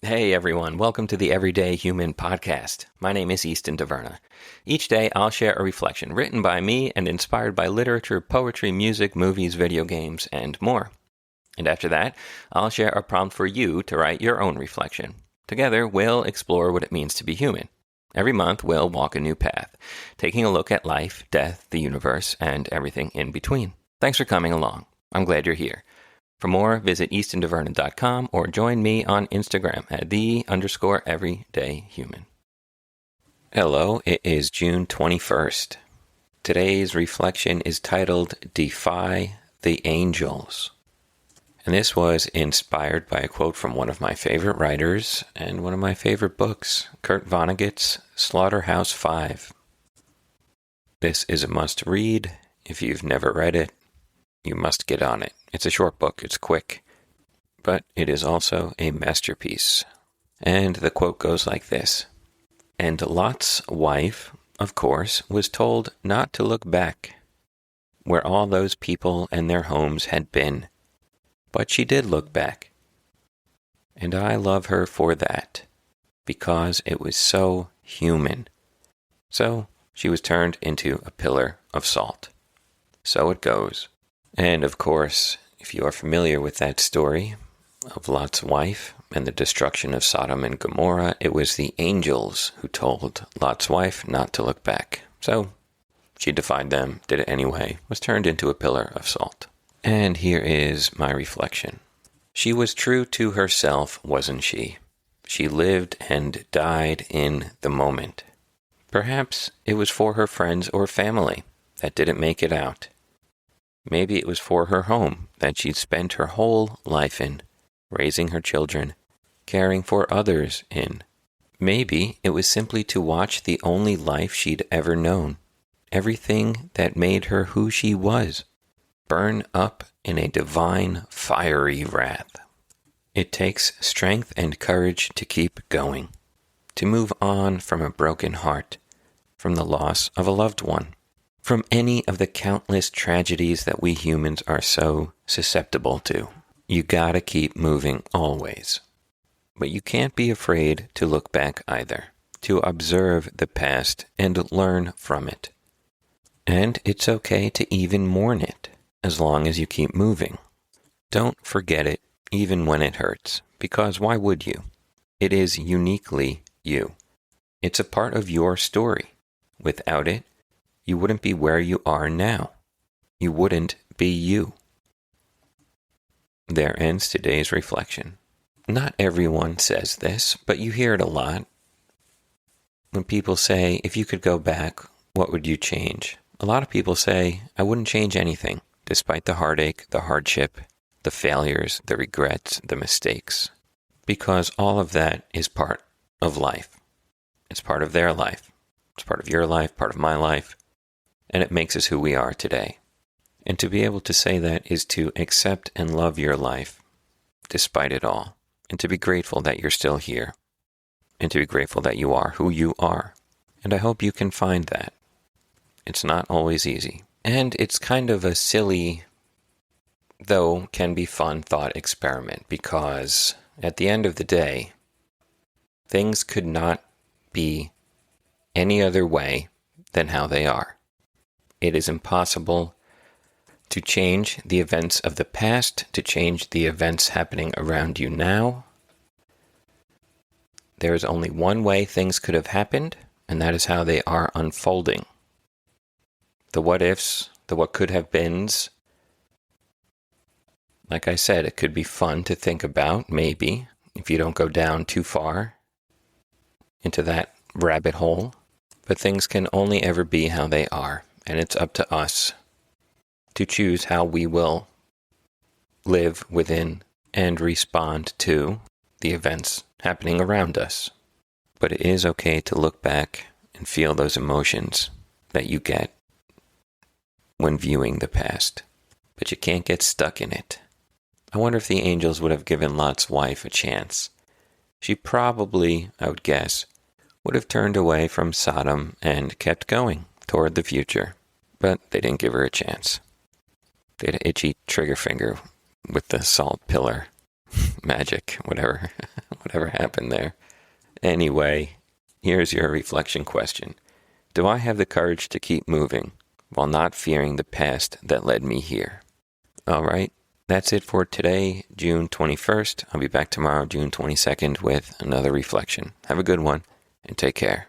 Hey everyone, welcome to the Everyday Human Podcast. My name is Easton Taverna. Each day I'll share a reflection written by me and inspired by literature, poetry, music, movies, video games, and more. And after that, I'll share a prompt for you to write your own reflection. Together, we'll explore what it means to be human. Every month, we'll walk a new path, taking a look at life, death, the universe, and everything in between. Thanks for coming along. I'm glad you're here. For more, visit eastontaverna.com or join me on Instagram at _everydayhuman. Hello, it is June 21st. Today's reflection is titled Defy the Angels. And this was inspired by a quote from one of my favorite writers and one of my favorite books, Kurt Vonnegut's Slaughterhouse-Five. This is a must-read. If you've never read it, you must get on it. It's a short book, it's quick, but it is also a masterpiece. And the quote goes like this: "And Lot's wife, of course, was told not to look back, where all those people and their homes had been. But she did look back. And I love her for that, because it was so human. So she was turned into a pillar of salt. So it goes." And of course, if you are familiar with that story of Lot's wife and the destruction of Sodom and Gomorrah, it was the angels who told Lot's wife not to look back. So she defied them, did it anyway, was turned into a pillar of salt. And here is my reflection. She was true to herself, wasn't she? She lived and died in the moment. Perhaps it was for her friends or family that didn't make it out. Maybe it was for her home that she'd spent her whole life in, raising her children, caring for others in. Maybe it was simply to watch the only life she'd ever known, everything that made her who she was, burn up in a divine, fiery wrath. It takes strength and courage to keep going, to move on from a broken heart, from the loss of a loved one, from any of the countless tragedies that we humans are so susceptible to. You gotta keep moving always. But you can't be afraid to look back either, to observe the past and learn from it. And it's okay to even mourn it, as long as you keep moving. Don't forget it, even when it hurts, because why would you? It is uniquely you. It's a part of your story. Without it, you wouldn't be where you are now. You wouldn't be you. There ends today's reflection. Not everyone says this, but you hear it a lot. When people say, if you could go back, what would you change? A lot of people say, I wouldn't change anything, despite the heartache, the hardship, the failures, the regrets, the mistakes. Because all of that is part of life. It's part of their life. It's part of your life, part of my life. And it makes us who we are today. And to be able to say that is to accept and love your life, despite it all. And to be grateful that you're still here. And to be grateful that you are who you are. And I hope you can find that. It's not always easy. And it's kind of a silly, though can be fun thought experiment, because at the end of the day, things could not be any other way than how they are. It is impossible to change the events of the past, to change the events happening around you now. There is only one way things could have happened, and that is how they are unfolding. The what ifs, the what could have beens. Like I said, it could be fun to think about, maybe, if you don't go down too far into that rabbit hole. But things can only ever be how they are. And it's up to us to choose how we will live within and respond to the events happening around us. But it is okay to look back and feel those emotions that you get when viewing the past. But you can't get stuck in it. I wonder if the angels would have given Lot's wife a chance. She probably, I would guess, would have turned away from Sodom and kept going toward the future. But they didn't give her a chance. They had an itchy trigger finger with the salt pillar magic, whatever whatever happened there. Anyway, here's your reflection question. Do I have the courage to keep moving while not fearing the past that led me here? All right, that's it for today, June 21st. I'll be back tomorrow, June 22nd, with another reflection. Have a good one, and take care.